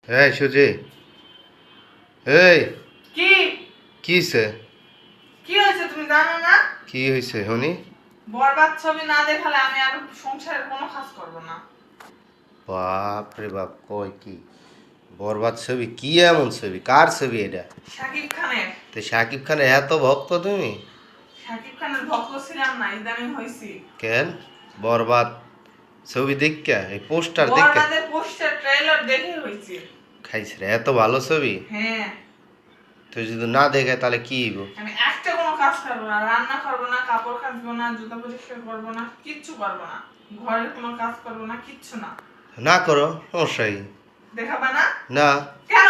এই সুজি, এই কি কি হইছে? কি হয়েছে তুমি জানো না? কি হইছে হনি? বরবাদ ছবি না দেখালে আমি আর সংসারের কোনো কাজ করব না। বাপ রে বাপ, কয় কি? বরবাদ ছবি? কি এমন ছবি? কার ছবি এটা? শাকিব খানের। তো শাকিব খানের এত ভক্ত তুমি? শাকিব খানের ভক্ত ছিলাম না, ইদানিং হইছি। কেন? বরবাদ ছবি দেখা, এই পোস্টার দেখা বরবাদের পোস্টার ট্রেলার দেখে হইছি। খাইছে রে, এত ভালো ছবি? হ্যাঁ। তুই যদি না দেখে তাহলে কি হইব? আমি একটা কোনো কাজ করবো না, রান্না করবো না, কাপড় কাচবো না, জুতা পরিষ্কার করবো না, কিচ্ছু করবো না। ঘরের কোনো কাজ করবো না, কিচ্ছু না। না করো, সমস্যাই দেখাবা না? না। কেন?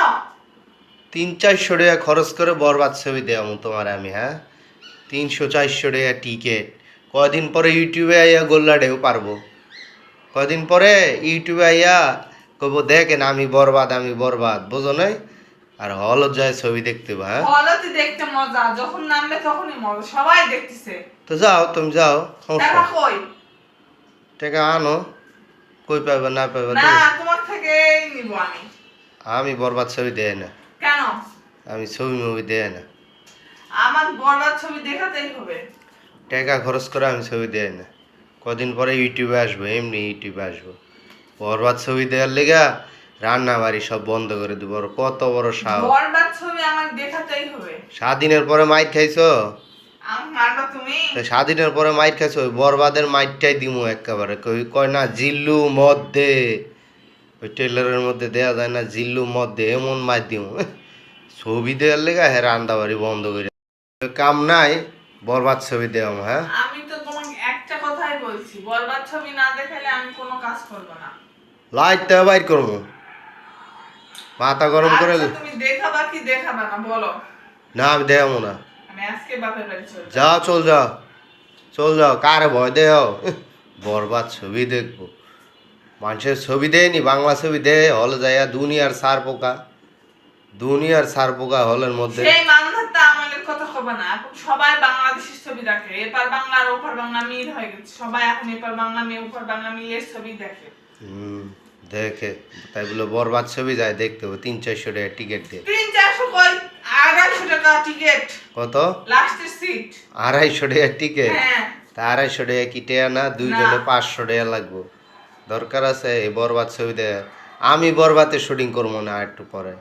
300-400 টাকা খরচ করে বরবাদ ছবি দেওয়া তোমার আমি, হ্যাঁ? 300-400 টাকা টিকিট। কয়দিন পরে ইউটিউবে আইয়া গোল্লাডেও পারবো। কয়দিন পরে ইউটিউবে আইয়া কব দেখেন আমি বরবাদ, বোঝো নাই? আর হল যায় ছবি দেখতে বা, হ্যাঁ? হলতে দেখতে মজা, যখন নামবে তখনই মজা, সবাই দেখতেছে। তো যাও, তুমি যাও, সমস্যা টাকা কই? টাকা আনো। কই পাবে না পাবে না, তুমি? তোমার থেকেই নিব আমি। আমি বরবাদ ছবি দেয় না। কেন? আমি ছবি মুভি দেয় না। আমার বরবাদ ছবি দেখাতেই হবে। টাকা খরচ করে আমি ছবি দেয় না। কদিন পরে ইউটিউবে আসবো, এমনি ইউটিউবে আসবো। বরবাদ ছবি দেওয়ার লেগা রান্না বাড়ি সব বন্ধ করে দেবো। আর কত বড় সাহস! বরবাদ ছবি আমাকে দেখাতেই হবে। স্বাধীনের পরে মাইর খাইছো? আমাকে মারবা তুমি? তা স্বাধীনের পরে মাইর খাইছো, ওই বরবাদের মাইরটাই দিমু একেবারে। কয় না জিল্লু মদ দে, ওই টেলারের মধ্যে দেয়া যায় না, জিল্লু মদ দে, এমন মাইর দিমু। ছবি দেওয়ার লেগা হ্যাঁ রান্না বাড়ি বন্ধ করে কাম নাই। বরবাদ ছবি দেওয়া, হ্যাঁ? আমি তো তোমাকে একটা কথাই বলছি, বরবাদ ছবি না দেখালে আমি কোনো কাজ করব না। লাইটটা বাইর করবো, মাথা গরম করে। আচ্ছা, তুমি দেখাবা কি দেখাবা না বলো? না, আমি দেখাবো না। আমি আজকে বাপের বাড়ি চলে যাব। যাও, চল যাও, কারে ভয় দেও? বরবাদ ছবি দেখবো? মানুষের ছবি দেয়নি, বাংলা ছবি দেয় হলে যাইয়া। দুনিয়ার সার পোকা হলের মধ্যে। সেই মানধাত্তা আমাদের কথা কবে না, এখন সবাই বাংলাদেশের ছবি দেখে। এপার বাংলা আর ওপার বাংলা মিল হয়ে গেছে, সবাই এখন এপার বাংলা মেয়ে ওপার বাংলা মিলের ছবি দেখে। হুম, দেখে। তাই বলে বরবাদ ছবি যায় দেখতে হবে 300-400 টাকা টিকিট দিয়ে? 300-400 কই, 250 টাকা টিকিট। কত? লাস্টের সিট। 250 টাকা টিকিট? হ্যাঁ। তা 250 টাকা কি টাকা না? দুইজনে 500 টাকা লাগবো। দরকার আছে এই বরবাদ ছবি দেয়? আমি বরবাদে শুটিং করবো না একটু পরে,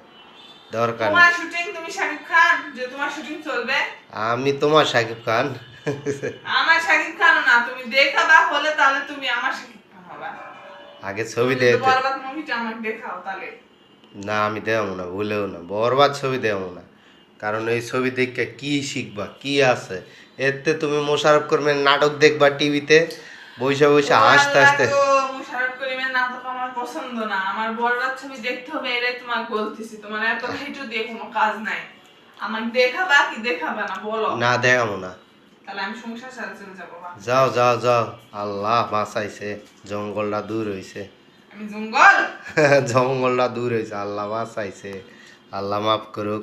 দরকার নেই। তোমার শুটিং, তুমি শাকিব খান যে তোমার শুটিং চলবে? আমি তোমার শাকিব খান? আমার শাকিব খান না, তুমি দেখাবা হলে তাহলে তুমি আমার শাকিব খান হবা। আগে ছবি তুমি তো দেখতে। বরবাদ মুভিটা আমাকে দেখাও তাহলে। না, আমি দেবো না, ভুলেও না, বরবাদ ছবি দেবো না। কারণ এই ছবি দেখে কি শিখবা, কি আছে এতে? তুমি মোশাররফ করিমের নাটক দেখবা টিভিতে, বইসা বইসা হাসতে হাসতে। মুশাররফ করিমের নাটক আমার পছন্দ না, আমার বরবাদ ছবি দেখতে হবে, এটাই তোমাকে বলতেছি। তোমার এত হেঁটু দিয়ে কোনো কাজ নাই। আমাকে দেখাবা কি দেখাবা না বলো? না, দেখাবো না। তাহলে আমি সংসার ছেড়ে চলে যাবো। যাও যাও যাও, আল্লাহ বাঁচাইছে, জঙ্গলটা দূর হইছে। আমি জঙ্গল? জঙ্গলটা দূর হয়েছে, আল্লাহ বাঁচাইছে, আল্লাহ মাফ করুক।